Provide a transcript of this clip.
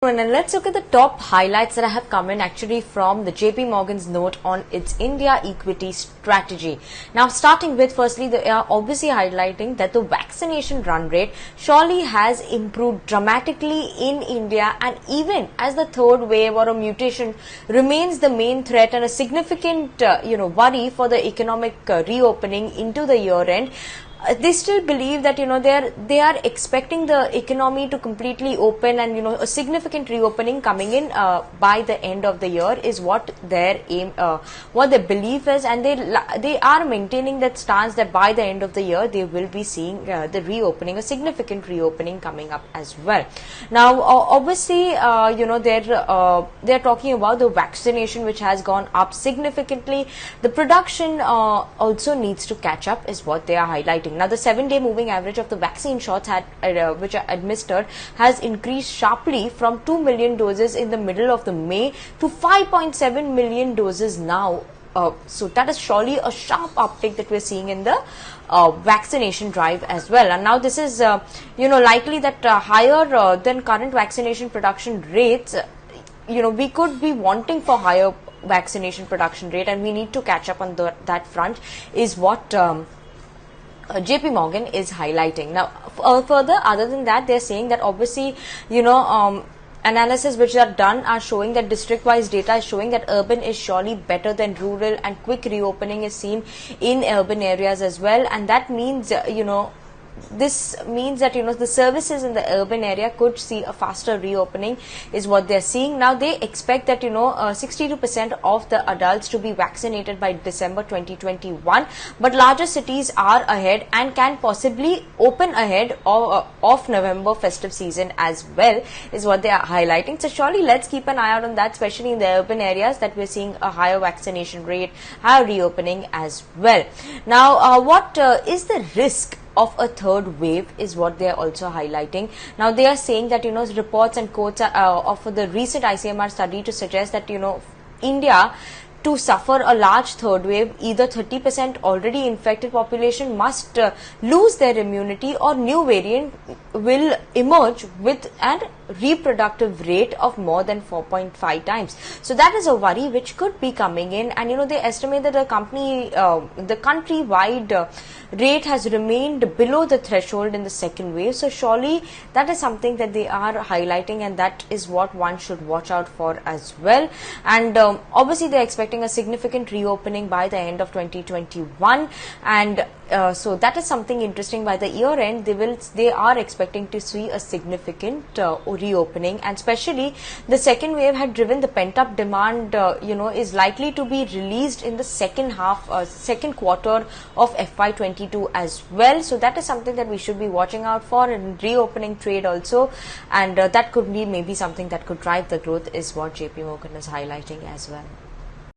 And let's look at the top highlights that have come in actually from the JP Morgan's note on its India equity strategy. Now, starting with firstly, they are obviously highlighting that the vaccination run rate surely has improved dramatically in India, and even as the third wave or a mutation remains the main threat and a significant worry for the economic reopening into the year end. They still believe that they are expecting the economy to completely open, and a significant reopening coming in by the end of the year is what their aim, what their belief is, and they are maintaining that stance that by the end of the year they will be seeing the reopening, a significant reopening coming up as well. Now, obviously, they're talking about the vaccination, which has gone up significantly. The production also needs to catch up, is what they are highlighting. Now, the 7-day moving average of the vaccine shots which are administered has increased sharply from 2 million doses in the middle of the May to 5.7 million doses now. So that is surely a sharp uptick that we're seeing in the vaccination drive as well. And now this is likely that higher than current vaccination production rates. We could be wanting for higher vaccination production rate, and we need to catch up on that front, is what JP Morgan is highlighting. Now, further, other than that, they're saying that obviously, analysis which are done are showing that district-wise data is showing that urban is surely better than rural, and quick reopening is seen in urban areas as well. And that means, this means that the services in the urban area could see a faster reopening, is what they're seeing. Now, they expect that 62% of the adults to be vaccinated by December 2021, but larger cities are ahead and can possibly open ahead of November festive season as well, is what they are highlighting. So surely let's keep an eye out on that, especially in the urban areas, that we're seeing a higher vaccination rate, higher reopening as well. Now, what is the risk of a third wave, is what they are also highlighting. Now, they are saying that reports and quotes of the recent ICMR study to suggest that India to suffer a large third wave, either 30% already infected population must lose their immunity, or new variant will emerge with an reproductive rate of more than 4.5 times. So that is a worry which could be coming in, and they estimate that the countrywide rate has remained below the threshold in the second wave. So surely that is something that they are highlighting, and that is what one should watch out for as well. And obviously they are expecting a significant reopening by the end of 2021, and so that is something interesting. By the year end, they are expecting to see a significant reopening, and especially the second wave had driven the pent up demand, is likely to be released in the second quarter of FY22 as well. So that is something that we should be watching out for in reopening trade also, and that could be maybe something that could drive the growth, is what JP Morgan is highlighting as well.